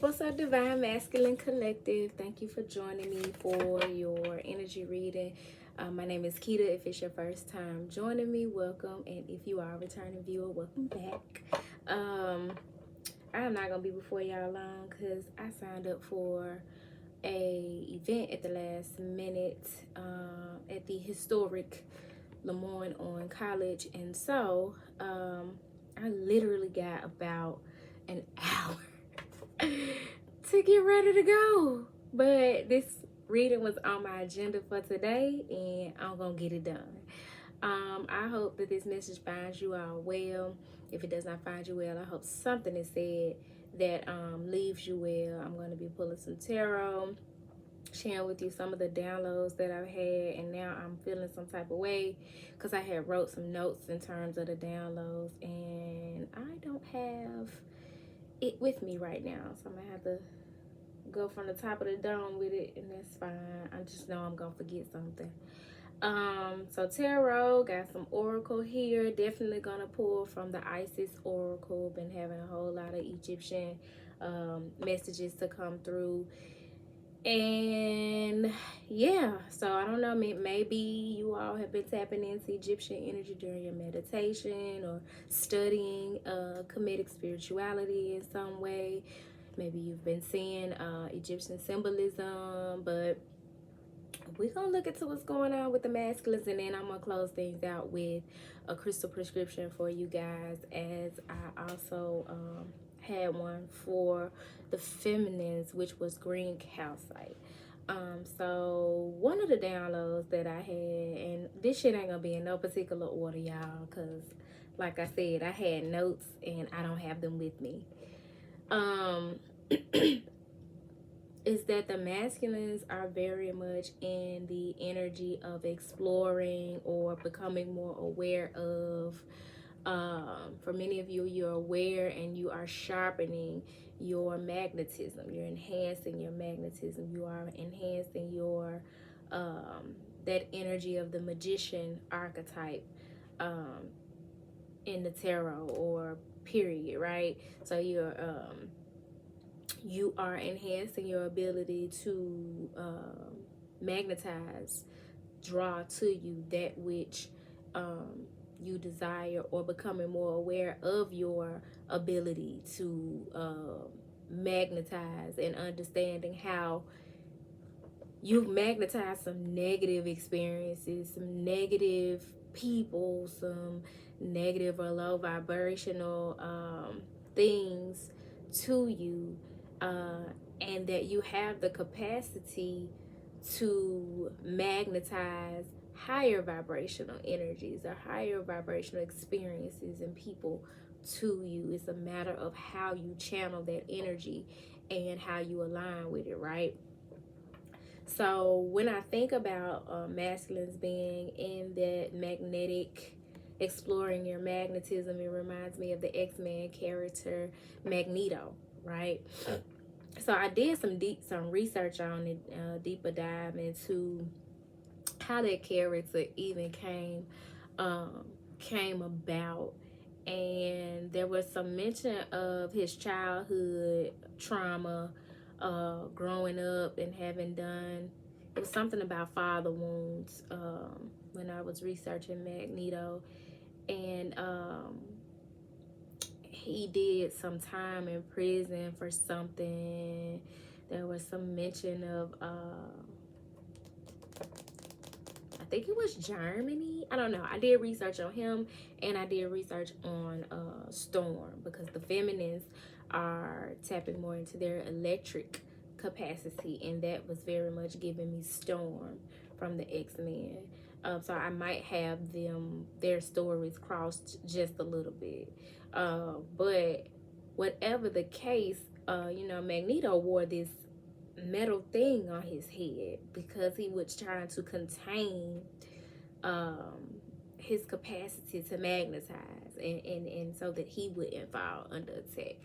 What's up, Divine Masculine Collective? Thank you for joining me for your energy reading. My name is Keita. If it's your first time joining me, welcome. And if you are a returning viewer, welcome back. I am not going to be before y'all long because I signed up for a event at the last minute at the historic Lemoyne on College. And so I literally got about an hour to get ready to go, but this reading was on my agenda for today and I'm gonna get it done. I hope that this message finds you all well. If it does not find you well, I hope something is said that leaves you well. I'm going to be pulling some tarot, sharing with you some of the downloads that I've had, and now I'm feeling some type of way because I had wrote some notes in terms of the downloads and I don't have it with me right now, so I'm gonna have to go from the top of the dome with it, and that's fine. I just know I'm gonna forget something. So tarot, got some oracle here. Definitely gonna pull from the Isis oracle. Been having a whole lot of Egyptian messages to come through, and yeah, so I don't know, maybe you all have been tapping into Egyptian energy during your meditation or studying comedic spirituality in some way. Maybe you've been seeing Egyptian symbolism, but we're gonna look into what's going on with the masculines, and then I'm gonna close things out with a crystal prescription for you guys, as I also had one for the feminines, which was green calcite. So one of the downloads that I had, and this shit ain't gonna be in no particular order, y'all, because like I said, I had notes and I don't have them with me. Is that the masculines are very much in the energy of exploring or becoming more aware of. For many of you, you're aware and you are sharpening your magnetism. You're enhancing your magnetism. You are enhancing your that energy of the magician archetype in the tarot or period, right? So you are enhancing your ability to magnetize, draw to you that which you desire, or becoming more aware of your ability to magnetize, and understanding how you've magnetized some negative experiences, some negative people, some negative or low vibrational things to you, and that you have the capacity to magnetize higher vibrational energies or higher vibrational experiences and people to you. It's a matter of how you channel that energy and how you align with it, right? So when I think about masculines being in that magnetic, exploring your magnetism, it reminds me of the X-Men character Magneto, right? So I did some research on it, deeper dive into how that character even came about, and there was some mention of his childhood trauma, growing up and having done, it was something about father wounds when I was researching Magneto, and he did some time in prison for something. There was some mention of I think it was Germany. I don't know. I did research on him, and I did research on Storm, because the feminines are tapping more into their electric capacity, and that was very much giving me Storm from the X-Men. So I might have their stories crossed just a little bit. But whatever the case, Magneto wore this metal thing on his head because he was trying to contain his capacity to magnetize, and so that he wouldn't fall under attack.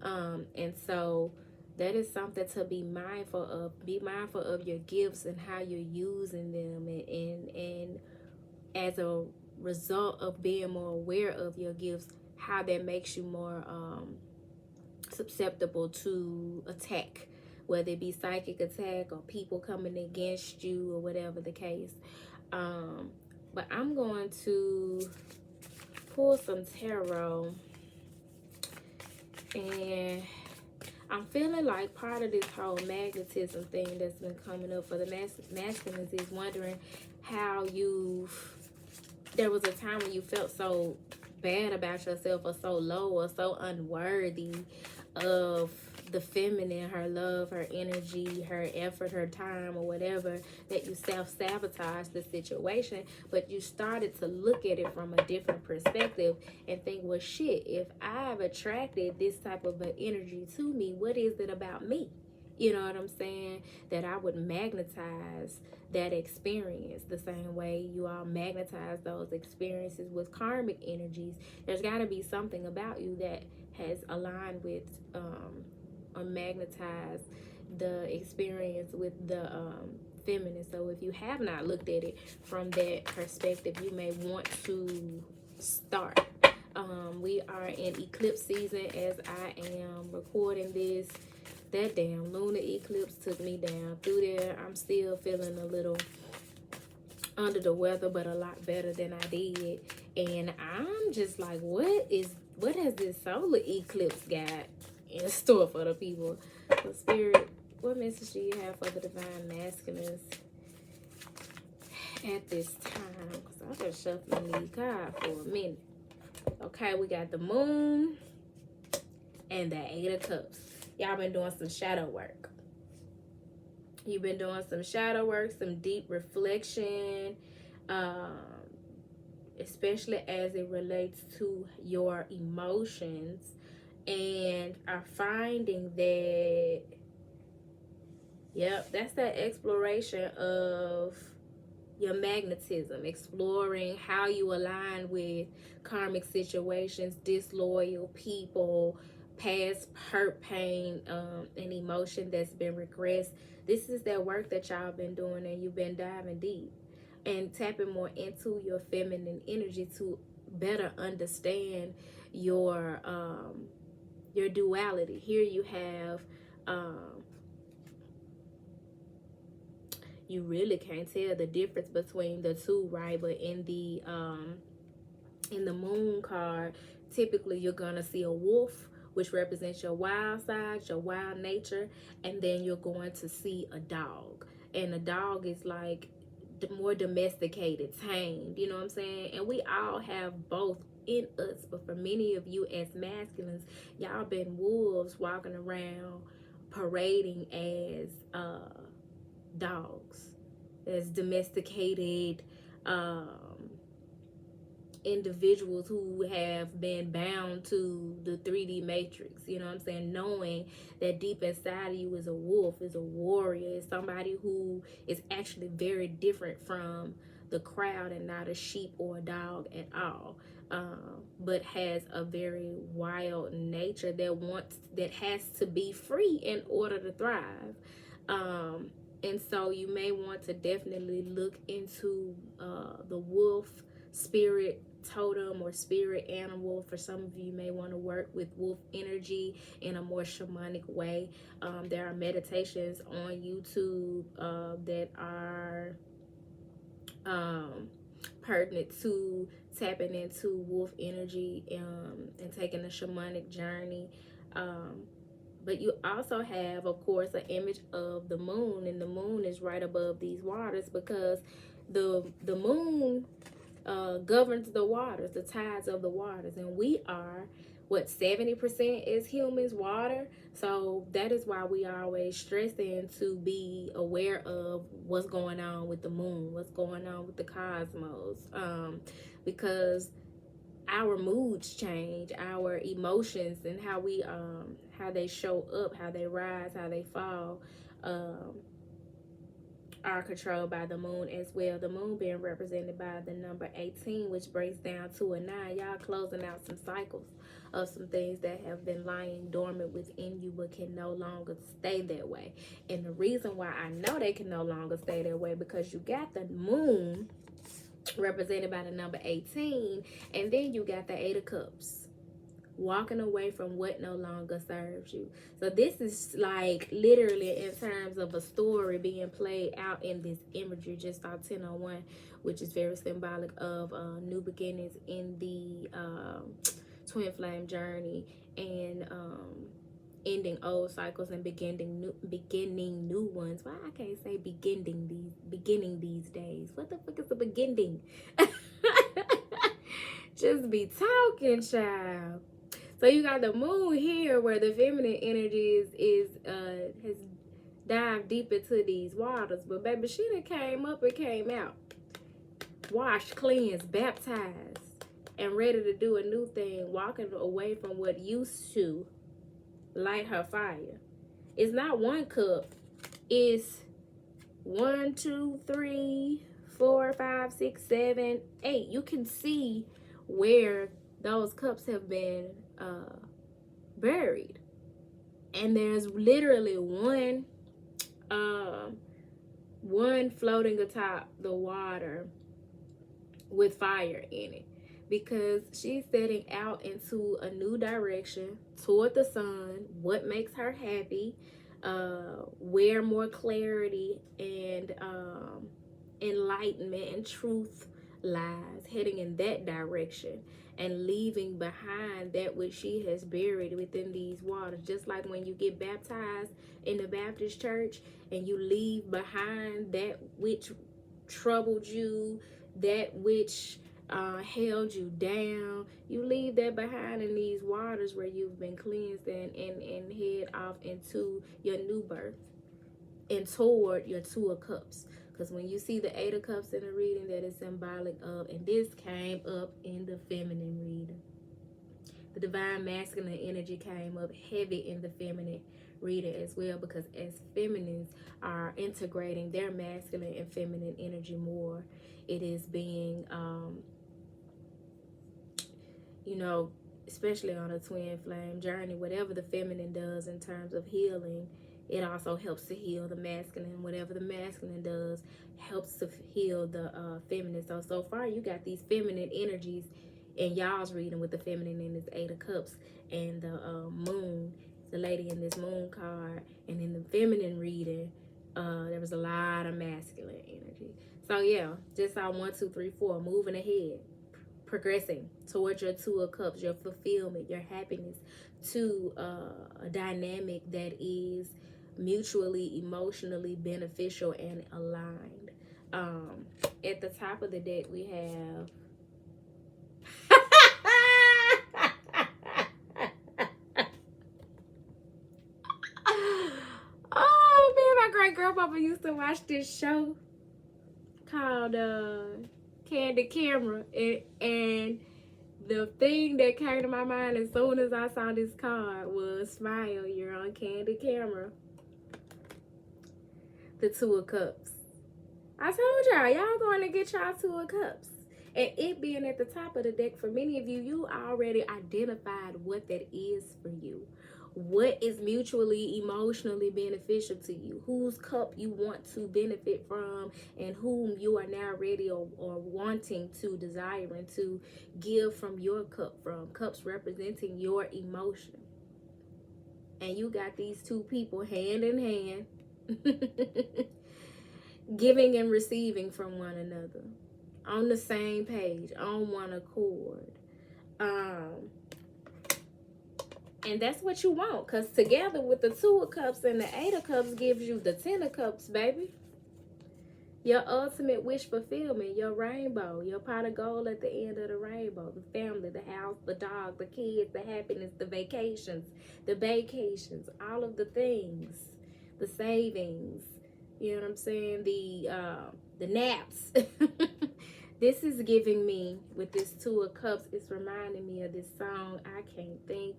And so that is something to be mindful of. Be mindful of your gifts and how you're using them, and as a result of being more aware of your gifts, how that makes you more susceptible to attack, whether it be psychic attack or people coming against you or whatever the case. But I'm going to pull some tarot, and I'm feeling like part of this whole magnetism thing that's been coming up for the masculines is wondering how there was a time when you felt so bad about yourself, or so low, or so unworthy of the feminine, her love, her energy, her effort, her time, or whatever, that you self-sabotage the situation. But you started to look at it from a different perspective and think, well, shit, if I've attracted this type of an energy to me, what is it about me? You know what I'm saying? That I would magnetize that experience the same way you all magnetize those experiences with karmic energies. There's got to be something about you that has aligned with or magnetized the experience with the feminine. So if you have not looked at it from that perspective, you may want to start. We are in eclipse season as I am recording this. That damn lunar eclipse took me down through there. I'm still feeling a little under the weather, but a lot better than I did. And I'm just like, what has this solar eclipse got in store for the people? So Spirit, what message do you have for the divine masculines at this time? Because I've been shuffling these cards for a minute. Okay, we got the moon and the 8 of cups. Y'all been doing some shadow work. You've been doing some shadow work, some deep reflection, especially as it relates to your emotions, and are finding that, yep, that's that exploration of your magnetism, exploring how you align with karmic situations, disloyal people, past hurt, pain, and emotion that's been regressed. This is that work that y'all been doing, and you've been diving deep and tapping more into your feminine energy to better understand your duality. Here you have you really can't tell the difference between the two, right? But in the moon card, typically you're gonna see a wolf, which represents your wild side, your wild nature, and then you're going to see a dog. And a dog is like the more domesticated, tamed, you know what I'm saying? And we all have both in us, but for many of you as masculines, y'all been wolves walking around parading as dogs, as domesticated individuals who have been bound to the 3D matrix, you know what I'm saying? Knowing that deep inside of you is a wolf, is a warrior, is somebody who is actually very different from the crowd and not a sheep or a dog at all, but has a very wild nature that has to be free in order to thrive. And so you may want to definitely look into the wolf spirit totem or spirit animal. For some of you may want to work with wolf energy in a more shamanic way. There are meditations on YouTube that are pertinent to tapping into wolf energy and taking a shamanic journey. But you also have, of course, an image of the moon, and the moon is right above these waters because the moon governs the waters, the tides of the waters, and we are, what, 70% is humans water. So that is why we are always stressing to be aware of what's going on with the moon, what's going on with the cosmos, because our moods change, our emotions, and how we how they show up, how they rise, how they fall, are controlled by the moon as well. The moon being represented by the number 18, which breaks down to a 9. Y'all closing out some cycles of some things that have been lying dormant within you but can no longer stay that way. And the reason why I know they can no longer stay that way, because you got the moon represented by the number 18, and then you got the 8 of cups. walking away from what no longer serves you. So this is like literally in terms of a story being played out in this imagery. Just saw 1001, which is very symbolic of new beginnings in the twin flame journey, and ending old cycles and beginning new ones. Why I can't say beginning these days? What the fuck is a beginning? Just be talking, child. So you got the moon here, where the feminine energy has dived deep into these waters. But baby, she done came up and came out, washed, cleansed, baptized, and ready to do a new thing, walking away from what used to light her fire. It's not one cup, it's 1, 2, 3, 4, 5, 6, 7, 8. You can see where those cups have been buried, and there's literally one floating atop the water with fire in it, because she's setting out into a new direction toward the sun, what makes her happy, where more clarity and enlightenment and truth lies, heading in that direction and leaving behind that which she has buried within these waters. Just like when you get baptized in the Baptist church and you leave behind that which troubled you, that which held you down, you leave that behind in these waters where you've been cleansed, and head off into your new birth and toward your Two of Cups. Because when you see the Eight of Cups in a reading, that is symbolic of, and this came up in the feminine reading, the divine masculine energy came up heavy in the feminine reading as well, because as feminines are integrating their masculine and feminine energy more, it is being especially on a twin flame journey, whatever the feminine does in terms of healing, it also helps to heal the masculine. Whatever the masculine does helps to heal the feminine. So far you got these feminine energies in y'all's reading, with the feminine in this Eight of Cups and the moon, the lady in this moon card. And in the feminine reading, there was a lot of masculine energy. So yeah, just saw 1, 2, 3, 4, moving ahead, progressing towards your Two of Cups, your fulfillment, your happiness, to a dynamic that is mutually emotionally beneficial and aligned. At the top of the deck we have oh man, my great grandpapa used to watch this show called Candid Camera, and the thing that came to my mind as soon as I saw this card was, smile, you're on Candid Camera. The Two of Cups. I told y'all going to get y'all Two of Cups. And it being at the top of the deck, for many of you, you already identified what that is for you. What is mutually emotionally beneficial to you? Whose cup you want to benefit from, and whom you are now ready or wanting to, desiring to give from your cup from. Cups representing your emotion. And you got these two people hand in hand giving and receiving from one another, on the same page, on one accord. And that's what you want, because together with the Two of Cups and the Eight of Cups gives you the Ten of Cups, baby. Your ultimate wish fulfillment, your rainbow, your pot of gold at the end of the rainbow, the family, the house, the dog, the kids, the happiness, the vacations, all of the things, the savings, you know what I'm saying, the naps. This is giving me, with this Two of Cups, it's reminding me of this song. I can't think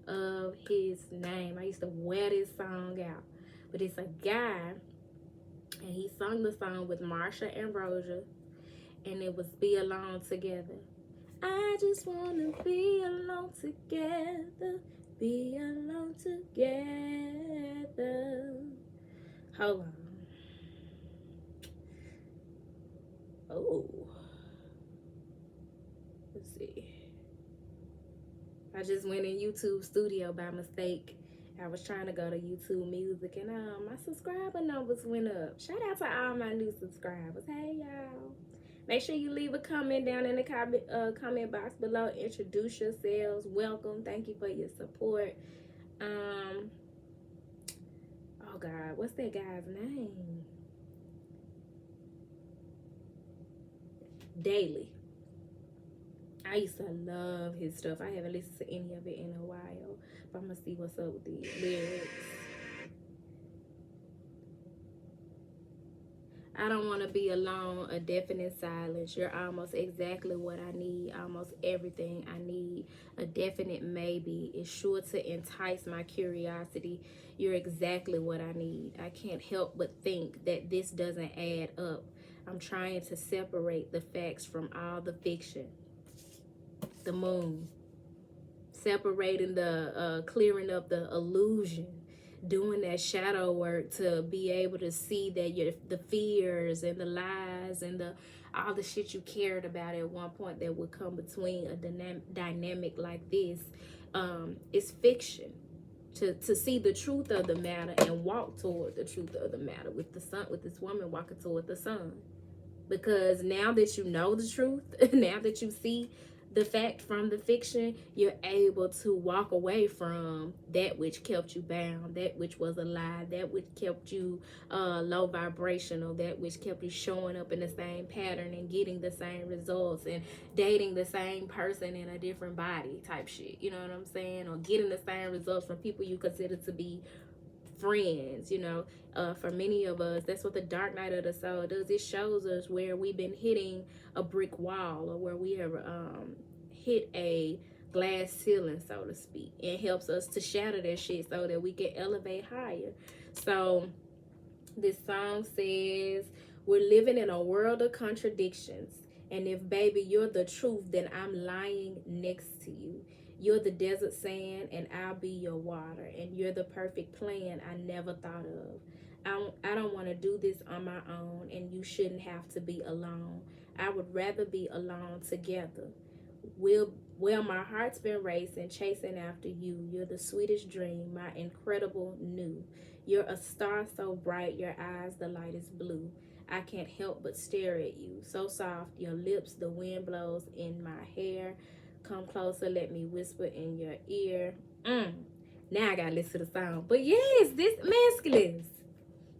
of his name. I used to wear this song out, but it's a guy, and he sung the song with Marsha Ambrosia, and it was Be Alone Together. I just want to be alone together, be alone together. Hold on. Oh, let's see. I just went in YouTube Studio by mistake. I was trying to go to YouTube Music, and my subscriber numbers went up. Shout out to all my new subscribers. Hey, y'all. Make sure you leave a comment down in the comment box below. Introduce yourselves. Welcome. Thank you for your support. Oh God, what's that guy's name? Daily. I used to love his stuff. I haven't listened to any of it in a while, but I'm gonna see what's up with the lyrics. I don't want to be alone, a definite silence. You're almost exactly what I need, almost everything I need. A definite maybe is sure to entice my curiosity. You're exactly what I need. I can't help but think that this doesn't add up. I'm trying to separate the facts from all the fiction. The moon. Separating the, clearing up the illusion. Doing that shadow work to be able to see that the fears and the lies and all the shit you cared about at one point that would come between a dynamic like this is fiction. To see the truth of the matter and walk toward the truth of the matter with the sun, with this woman walking toward the sun. Because now that you know the truth, now that you see the fact from the fiction, you're able to walk away from that which kept you bound, that which was a lie, that which kept you low vibrational, that which kept you showing up in the same pattern and getting the same results and dating the same person in a different body type shit. You know what I'm saying? Or getting the same results from people you consider to be friends. You know, for many of us, that's what the dark night of the soul does. It shows us where we've been hitting a brick wall, or where we have hit a glass ceiling, so to speak. It helps us to shatter that shit so that we can elevate higher. So this song says, we're living in a world of contradictions, and if baby you're the truth, then I'm lying next to you. You're the desert sand and I'll be your water, and you're the perfect plan I never thought of. I don't want to do this on my own, and you shouldn't have to be alone. I would rather be alone together. Well, my heart's been racing, chasing after you. You're the sweetest dream, my incredible new. You're a star so bright, your eyes, the light is blue. I can't help but stare at you. So soft, your lips, the wind blows in my hair. Come closer, let me whisper in your ear. Now I gotta listen to the song. But yes, this masculine.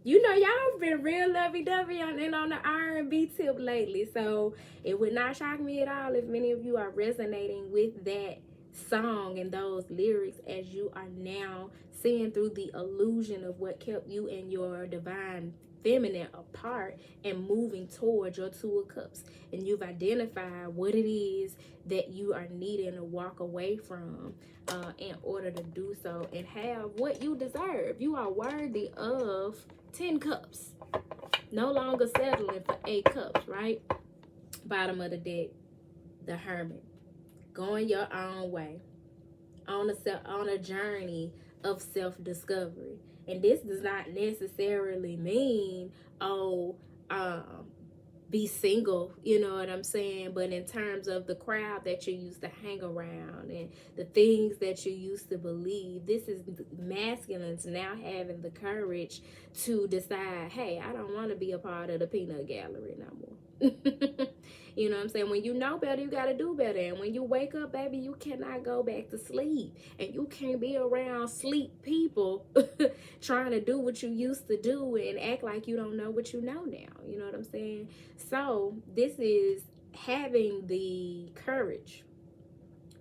You know, y'all been real lovey-dovey on the R&B tip lately. So it would not shock me at all if many of you are resonating with that song and those lyrics, as you are now seeing through the illusion of what kept you and your divine feminine apart and moving towards your Two of Cups. And you've identified what it is that you are needing to walk away from in order to do so and have what you deserve. You are worthy of 10 cups. No longer settling for 8 cups, right? Bottom of the deck, the Hermit. Going your own way. On a journey of self-discovery. And this does not necessarily mean, be single, you know what I'm saying? But in terms of the crowd that you used to hang around and the things that you used to believe, this is masculines now having the courage to decide, hey, I don't want to be a part of the peanut gallery no more. You know what I'm saying? When you know better, you got to do better. And when you wake up, baby, you cannot go back to sleep. And you can't be around sleep people trying to do what you used to do and act like you don't know what you know now. You know what I'm saying? So this is having the courage,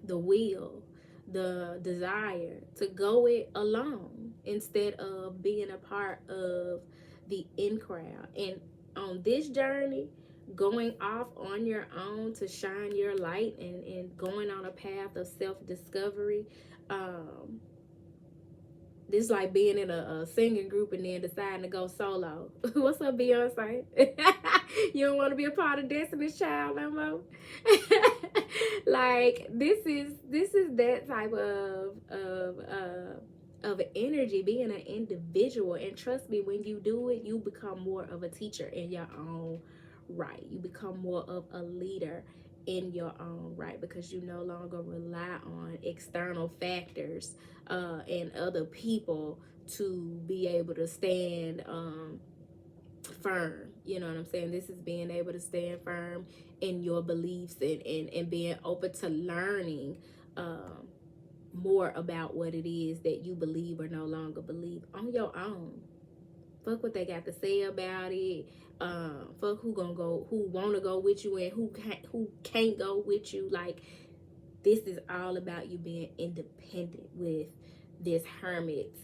the will, the desire to go it alone instead of being a part of the in crowd. And on this journey, going off on your own to shine your light and going on a path of self-discovery, this is like being in a singing group and then deciding to go solo. What's up, Beyonce? You don't want to be a part of Destiny's Child no more? Like, this is that type of energy, being an individual. And trust me, when you do it, you become more of a teacher in your own right. You become more of a leader in your own right, because you no longer rely on external factors and other people to be able to stand firm. You know what I'm saying? This is being able to stand firm in your beliefs, and being open to learning more about what it is that you believe or no longer believe on your own. Fuck what they got to say about it. Fuck who wanna go with you and who can't go with you. Like, this is all about you being independent with this hermit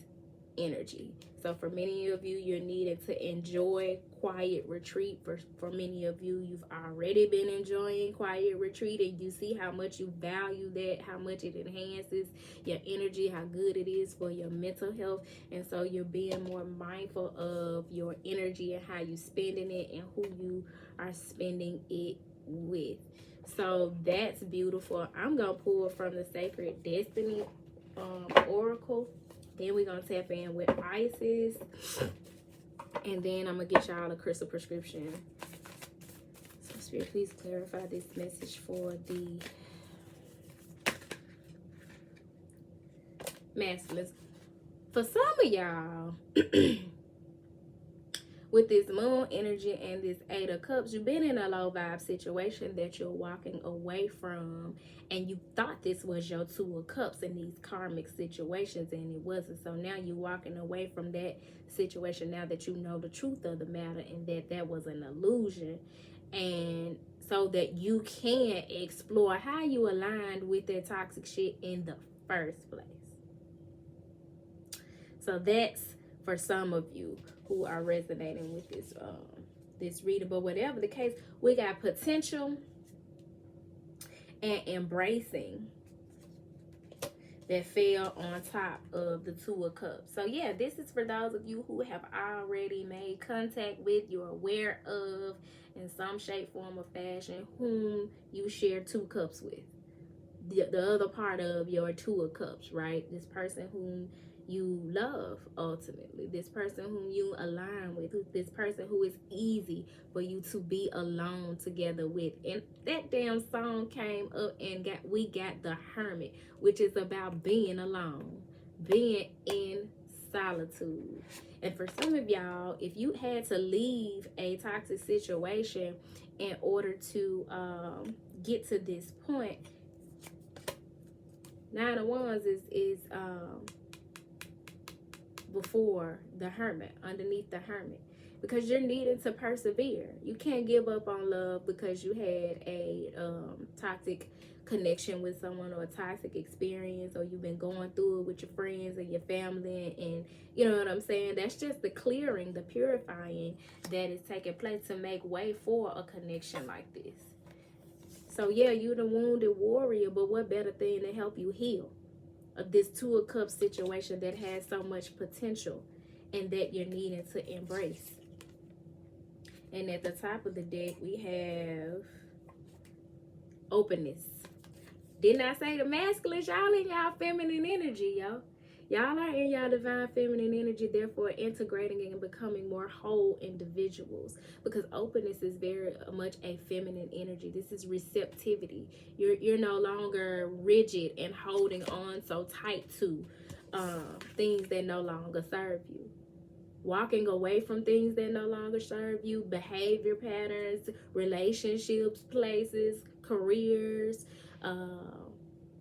energy. So for many of you, you're needing to enjoy quiet retreat. For many of you, you've already been enjoying quiet retreat, and you see how much you value that, how much it enhances your energy, how good it is for your mental health. And so you're being more mindful of your energy and how you're spending it and who you are spending it with. So that's beautiful. I'm gonna pull from the Sacred Destiny Oracle. Then we're going to tap in with Isis. And then I'm going to get y'all a crystal prescription. So, Spirit, please clarify this message for the masculines. For some of y'all, with this moon energy and this 8 of Cups, you've been in a low vibe situation that you're walking away from, and you thought this was your 2 of Cups in these karmic situations, and it wasn't. So now you're walking away from that situation now that you know the truth of the matter, and that was an illusion. And so that you can explore how you aligned with that toxic shit in the first place. So that's for some of you who are resonating with this reading. But whatever the case, we got potential and embracing that fell on top of the 2 of Cups. So yeah, this is for those of you who have already made contact with, you're aware of in some shape, form, or fashion, whom you share 2 cups with. The other part of your 2 of Cups, right? This person whom you love, ultimately, this person whom you align with, this person who is easy for you to be alone together with. And that damn song came up, and we got the Hermit, which is about being alone, being in solitude. And for some of y'all, if you had to leave a toxic situation in order to get to this point, 9 of Wands is before the Hermit, underneath the Hermit, because you're needing to persevere. You can't give up on love because you had a toxic connection with someone, or a toxic experience, or you've been going through it with your friends and your family, and you know what I'm saying? That's just the clearing, the purifying that is taking place to make way for a connection like this. So yeah, you're the wounded warrior, but what better thing to help you heal of this 2 of Cups situation that has so much potential and that you're needing to embrace. And at the top of the deck, we have openness. Didn't I say the masculines? Y'all in y'all feminine energy, yo. Y'all are in y'all divine feminine energy, therefore integrating and becoming more whole individuals, because openness is very much a feminine energy. This is receptivity. You're no longer rigid and holding on so tight to things that no longer serve you. Walking away from things that no longer serve you, behavior patterns, relationships, places, careers,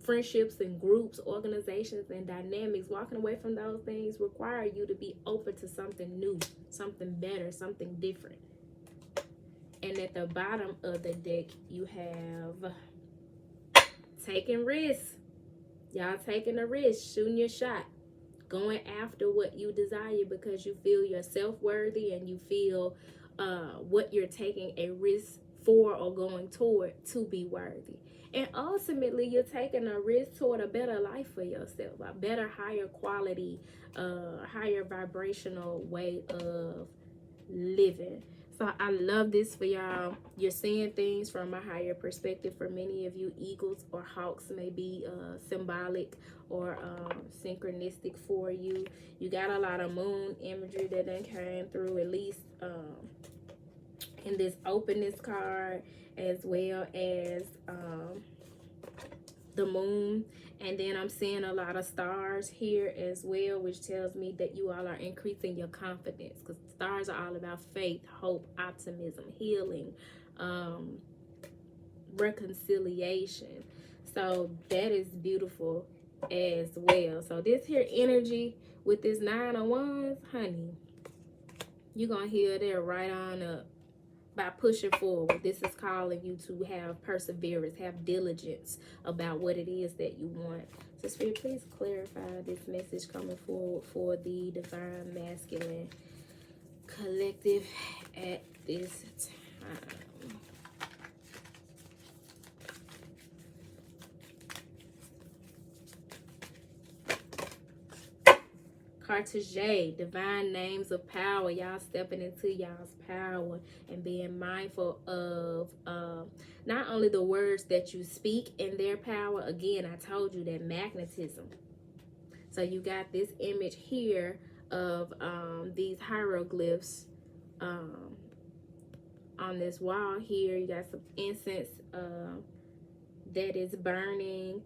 friendships and groups, organizations and dynamics. Walking away from those things require you to be open to something new, something better, something different. And at the bottom of the deck, you have taking risks. Y'all taking a risk, shooting your shot, going after what you desire because you feel you're self-worthy and you feel what you're taking a risk for or going toward to be worthy. And ultimately, you're taking a risk toward a better life for yourself, a better, higher quality, higher vibrational way of living. So I love this for y'all. You're seeing things from a higher perspective. For many of you, eagles or hawks may be symbolic or synchronistic for you. You got a lot of moon imagery that done came through, at least in this openness card, as well as the moon. And then I'm seeing a lot of stars here as well, which tells me that you all are increasing your confidence, because stars are all about faith, hope, optimism, healing, reconciliation. So that is beautiful as well. So this here energy with this 9 of Wands, honey, you're gonna heal there right on up by pushing forward. This is calling you to have perseverance, have diligence about what it is that you want. So Spirit, please clarify this message coming forward for the Divine Masculine Collective at this time. Cartagé, divine names of power. Y'all stepping into y'all's power and being mindful of not only the words that you speak in their power. Again, I told you that magnetism. So you got this image here of these hieroglyphs on this wall here. You got some incense that is burning.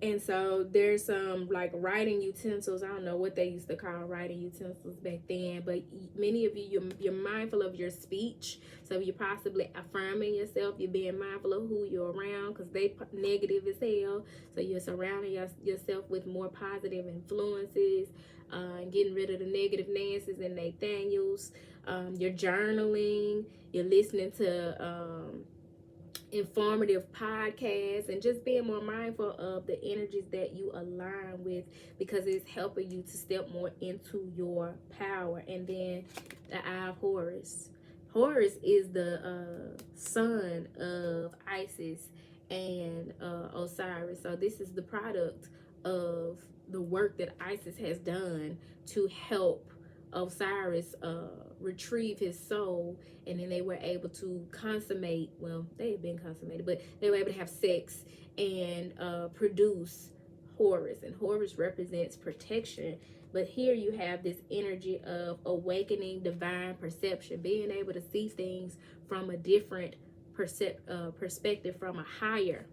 And so there's some like writing utensils. I don't know what they used to call writing utensils back then, but many of you, you're mindful of your speech. So you're possibly affirming yourself. You're being mindful of who you're around, because they negative as hell. So you're surrounding yourself with more positive influences, and getting rid of the negative Nancy's and Nathaniels. You're journaling. You're listening to informative podcasts, and just being more mindful of the energies that you align with, because it's helping you to step more into your power. And then the Eye of Horus. Horus is the son of Isis and Osiris. So this is the product of the work that Isis has done to help Osiris retrieve his soul, and then they were able to consummate, well, they had been consummated, but they were able to have sex and produce Horus. And Horus represents protection. But here you have this energy of awakening divine perception, being able to see things from a different perspective, from a higher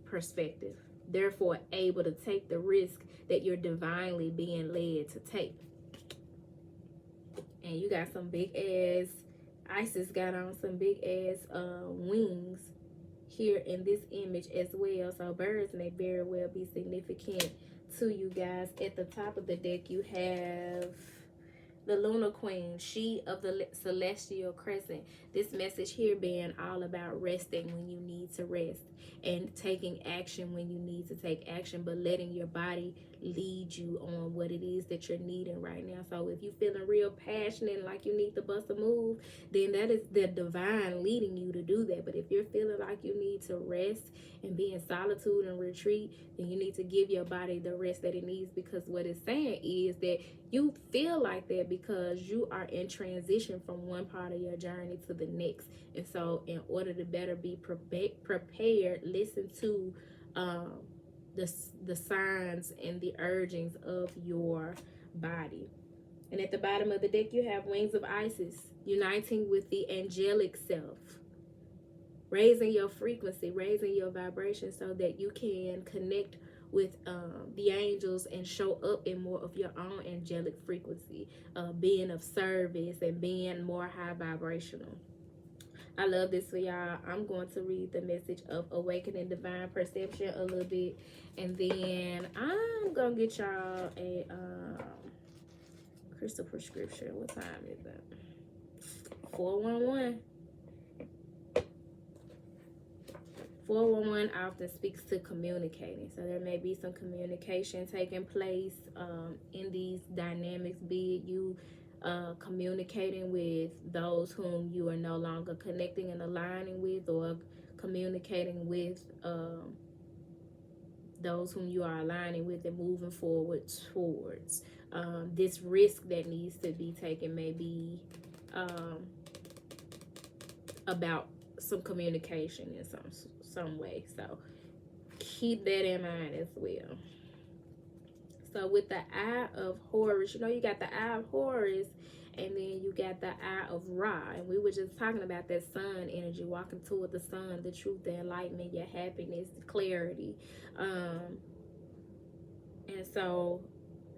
perspective, therefore able to take the risk that you're divinely being led to take. And you got some big ass, Isis got on some big ass wings here in this image as well. So birds may very well be significant to you guys. At the top of the deck, you have the Lunar Queen, she of the celestial crescent. This message here being all about resting when you need to rest, and taking action when you need to take action, but letting your body lead you on what it is that you're needing right now. So if you're feeling real passionate, like you need to bust a move, then that is the divine leading you to do that. But if you're feeling like you need to rest and be in solitude and retreat, then you need to give your body the rest that it needs, because what it's saying is that you feel like that because you are in transition from one part of your journey to the next. And so in order to better be prepared, listen to the signs and the urgings of your body. And at the bottom of the deck, you have Wings of Isis, uniting with the angelic self, raising your frequency, raising your vibration, so that you can connect with the angels and show up in more of your own angelic frequency, being of service and being more high vibrational. I love this for y'all. I'm going to read the message of awakening divine perception a little bit, and then I'm gonna get y'all a crystal prescription. What time is that? 411. 411 often speaks to communicating. So there may be some communication taking place in these dynamics, be it you communicating with those whom you are no longer connecting and aligning with, or communicating with those whom you are aligning with and moving forward towards. This risk that needs to be taken may be about some communication in some way. So keep that in mind as well. So with the Eye of Horus, you know, you got the Eye of Horus, And then you got the Eye of Ra. And we were just talking about that sun energy, walking toward the sun, the truth, the enlightenment, your happiness, the clarity. And so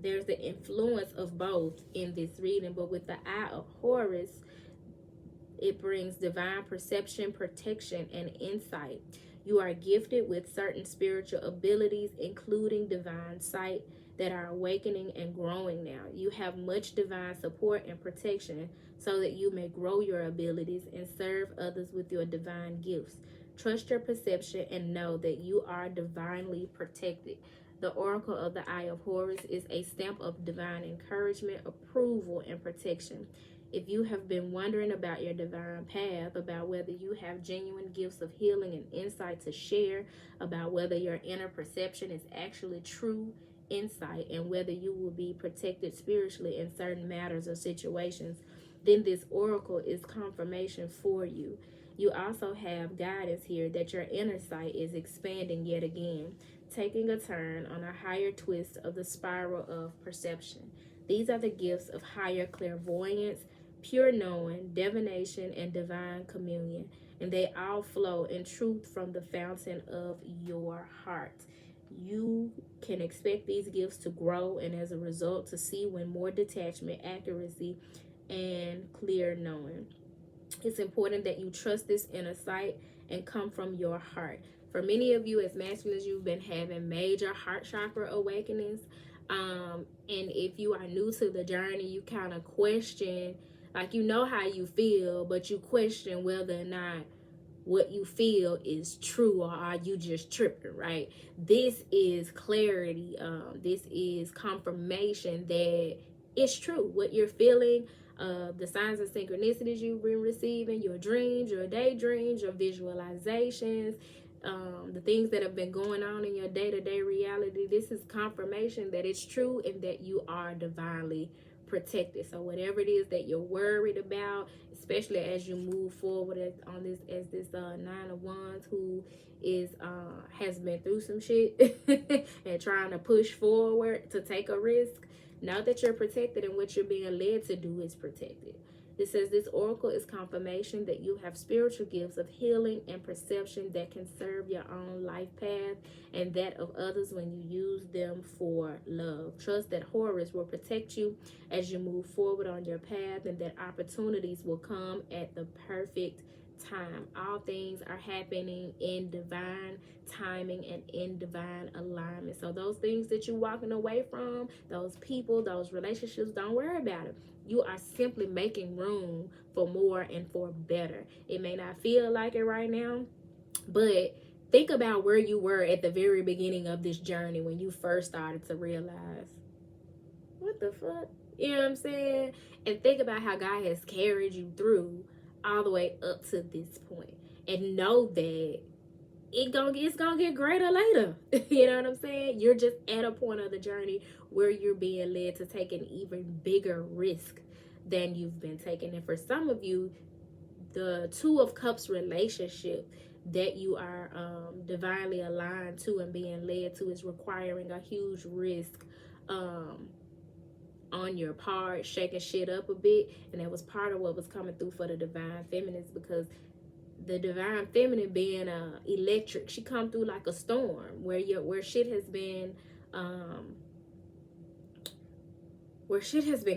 there's the influence of both in this reading. But with the Eye of Horus, it brings divine perception, protection, and insight. You are gifted with certain spiritual abilities, including divine sight, that are awakening and growing now. You have much divine support and protection so that you may grow your abilities and serve others with your divine gifts. Trust your perception and know that you are divinely protected. The Oracle of the Eye of Horus is a stamp of divine encouragement, approval, and protection. If you have been wondering about your divine path, about whether you have genuine gifts of healing and insight to share, about whether your inner perception is actually true insight, and whether you will be protected spiritually in certain matters or situations, then this oracle is confirmation for you. You also have guidance here that your inner sight is expanding yet again, taking a turn on a higher twist of the spiral of perception. These are the gifts of higher clairvoyance, pure knowing, divination, and divine communion, and they all flow in truth from the fountain of your heart. You can expect these gifts to grow, and as a result to see when more detachment, accuracy, and clear knowing. It's important that you trust this inner sight and come from your heart. For many of you as masculines, you've been having major heart chakra awakenings. And if you are new to the journey, you kind of question, like, you know how you feel, but you question whether or not what you feel is true, or are you just tripping, right? This is clarity. This is confirmation that it's true. What you're feeling, the signs of synchronicities you've been receiving, your dreams, your daydreams, your visualizations, the things that have been going on in your day-to-day reality. This is confirmation that it's true and that you are divinely protected. So whatever it is that you're worried about, especially as you move forward on this, as this Nine of Wands, who is has been through some shit and trying to push forward to take a risk, know that you're protected, and what you're being led to do is protected. It says this oracle is confirmation that you have spiritual gifts of healing and perception that can serve your own life path and that of others when you use them for love. Trust that Horus will protect you as you move forward on your path, and that opportunities will come at the perfect time. All things are happening in divine timing and in divine alignment. So those things that you're walking away from, those people, those relationships, don't worry about it. You are simply making room for more and for better. It may not feel like it right now, but think about where you were at the very beginning of this journey when you first started to realize, what the fuck? You know what I'm saying? And think about how God has carried you through all the way up to this point. And know that it's gonna get greater later. You know what I'm saying? You're just at a point of the journey where you're being led to take an even bigger risk than you've been taking. And for some of you, the Two of Cups relationship that you are divinely aligned to and being led to is requiring a huge risk on your part, shaking shit up a bit. And that was part of what was coming through for the divine feminines, because the divine feminine being electric, she come through like a storm where shit has been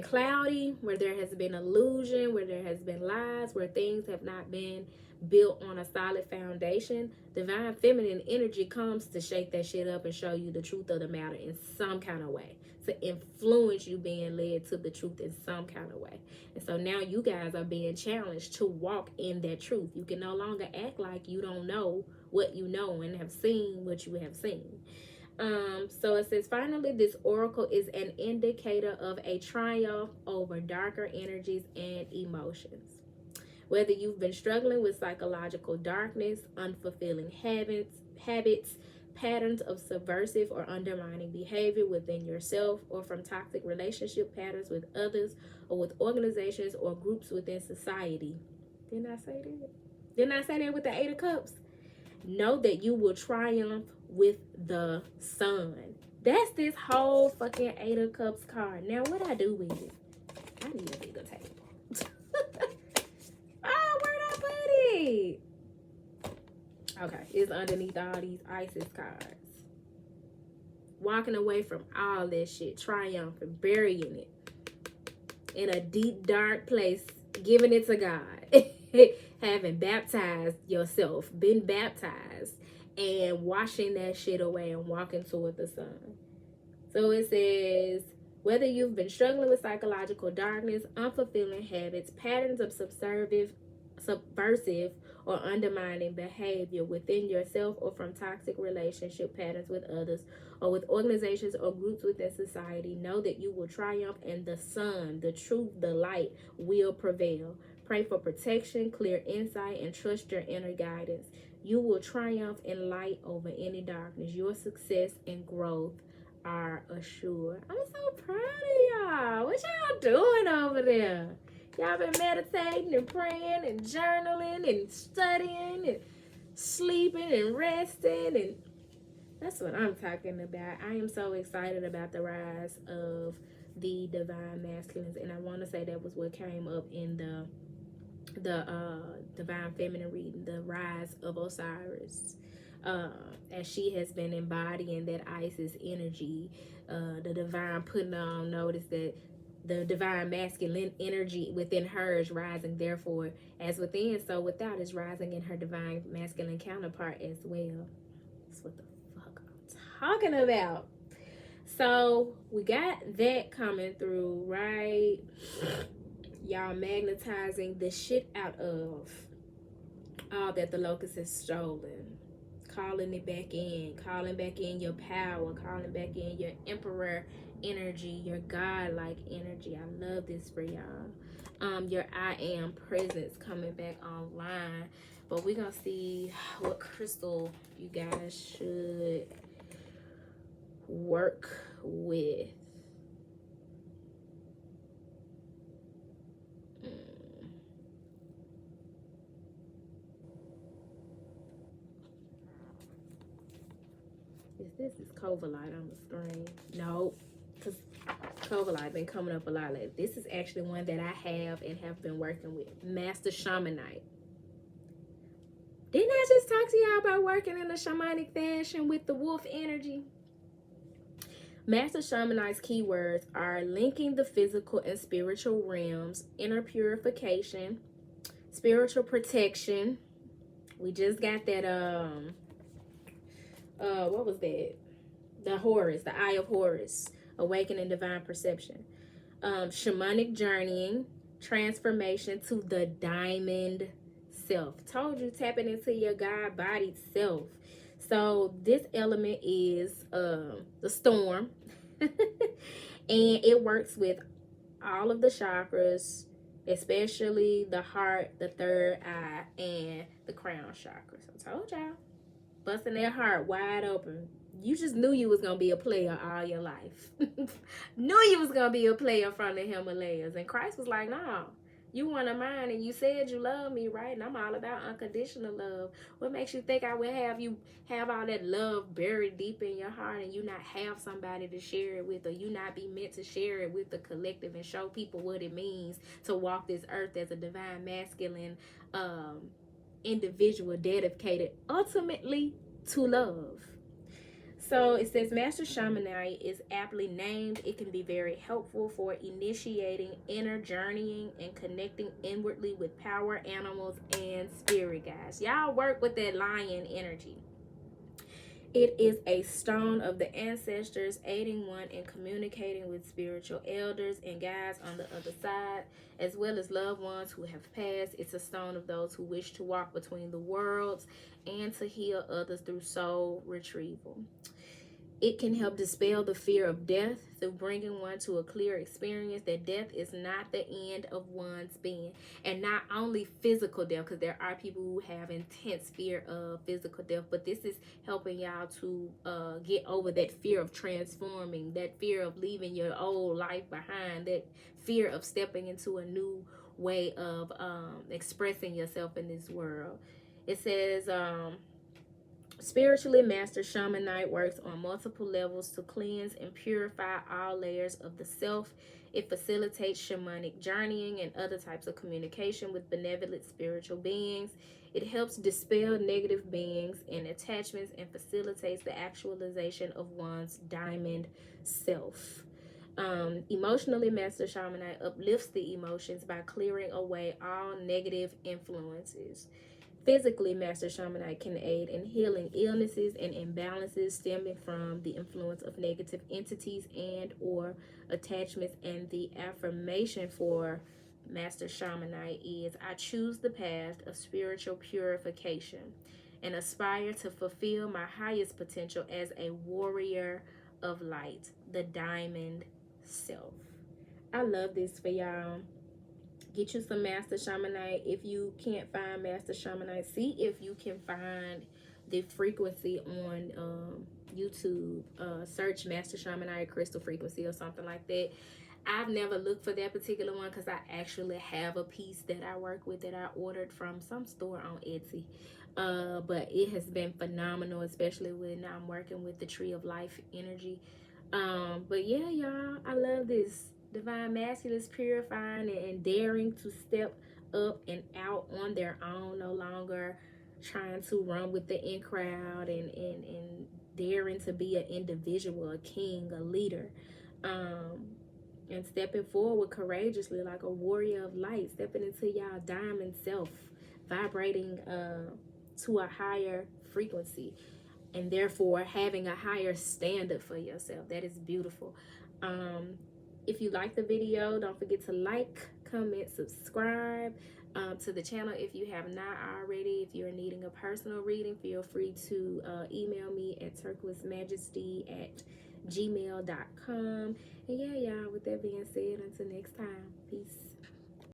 cloudy, where there has been illusion, where there has been lies, where things have not been built on a solid foundation. Divine feminine energy comes to shake that shit up and show you the truth of the matter in some kind of way, to influence you being led to the truth in some kind of way. And so now you guys are being challenged to walk in that truth. You can no longer act like you don't know what you know and have seen what you have seen. So it says, finally, this oracle is an indicator of a triumph over darker energies and emotions. Whether you've been struggling with psychological darkness, unfulfilling habits, patterns of subversive or undermining behavior within yourself, or from toxic relationship patterns with others, or with organizations or groups within society. Didn't I say that? Didn't I say that with the Eight of Cups? Know that you will triumph with the sun. That's this whole fucking Eight of Cups card. Now, what I do with it? I need a bigger tape. is underneath all these Isis cards. Walking away from all that shit, triumphant, burying it in a deep, dark place, giving it to God. Having baptized yourself, been baptized, and washing that shit away and walking toward the sun. So it says, whether you've been struggling with psychological darkness, unfulfilling habits, patterns of subversive or undermining behavior within yourself, or from toxic relationship patterns with others, or with organizations or groups within society, know that you will triumph, and the sun, the truth, the light will prevail. Pray for protection, clear insight, and trust your inner guidance. You will triumph in light over any darkness. Your success and growth are assured. I'm so proud of y'all. What y'all doing over there? Y'all been meditating and praying and journaling and studying and sleeping and resting, and that's what I'm talking about. I am so excited about the rise of the divine masculines, and I want to say that was what came up in the divine feminine reading, the rise of Osiris. As she has been embodying that Isis energy, the divine putting on notice that the divine masculine energy within her is rising. Therefore, as within, so without is rising in her divine masculine counterpart as well. That's what the fuck I'm talking about. So we got that coming through, right? Y'all magnetizing the shit out of all that the locust has stolen. Calling it back in, calling back in your power, calling back in your emperor energy, your godlike energy. I love this for y'all. Your I am presence coming back online. But we're gonna see what crystal you guys should work with. This is Covalite on the screen. No, because Covalite been coming up a lot lately. This is actually one that I have and have been working with. Master Shamanite. Didn't I just talk to y'all about working in a shamanic fashion with the wolf energy? Master Shamanite's keywords are linking the physical and spiritual realms, inner purification, spiritual protection. We just got that what was that? The Horus, the Eye of Horus, awakening divine perception. Shamanic journeying, transformation to the diamond self. Told you, tapping into your God-bodied self. So this element is the storm. And it works with all of the chakras, especially the heart, the third eye, and the crown chakra. So I told y'all. Busting their heart wide open. You just knew you was gonna be a player all your life. Knew you was gonna be a player from the Himalayas. And Christ was like, no, you one of mine, and you said you love me, right? And I'm all about unconditional love. What makes you think I would have you have all that love buried deep in your heart, and you not have somebody to share it with, or you not be meant to share it with the collective and show people what it means to walk this earth as a divine masculine individual dedicated ultimately to love. So it says Master Shamanite is aptly named. It can be very helpful for initiating inner journeying and connecting inwardly with power animals and spirit guides. Y'all work with that lion energy. It is a stone of the ancestors, aiding one in communicating with spiritual elders and guides on the other side, as well as loved ones who have passed. It's a stone of those who wish to walk between the worlds and to heal others through soul retrieval. It can help dispel the fear of death through bringing one to a clear experience that death is not the end of one's being. And not only physical death, because there are people who have intense fear of physical death, but this is helping y'all to get over that fear of transforming, that fear of leaving your old life behind, that fear of stepping into a new way of expressing yourself in this world. It says Spiritually mastered shamanite works on multiple levels to cleanse and purify all layers of the self. It facilitates shamanic journeying and other types of communication with benevolent spiritual beings. It helps dispel negative beings and attachments and facilitates the actualization of one's diamond self. Emotionally mastered shamanite uplifts the emotions by clearing away all negative influences. Physically mastered shamanite can aid in healing illnesses and imbalances stemming from the influence of negative entities and or attachments. And the affirmation for master shamanite is, I choose the path of spiritual purification and aspire to fulfill my highest potential as a warrior of light, the diamond self. I love this for y'all. Get you some master shamanite. If you can't find master shamanite, see if you can find the frequency on YouTube. Search master shamanite crystal frequency or something like that. I've never looked for that particular one because I actually have a piece that I work with that I ordered from some store on Etsy. But it has been phenomenal, especially when I'm working with the tree of life energy. But yeah, y'all, I love this. Divine masculine is purifying and daring to step up and out on their own, no longer trying to run with the in crowd and daring to be an individual, a king, a leader. And stepping forward courageously like a warrior of light, stepping into y'all diamond self, vibrating to a higher frequency, and therefore having a higher standard for yourself. That is beautiful. If you like the video, don't forget to like, comment, subscribe to the channel if you have not already. If you're needing a personal reading, feel free to email me at turquoisemajesty@gmail.com. And yeah, y'all, with that being said, until next time, peace.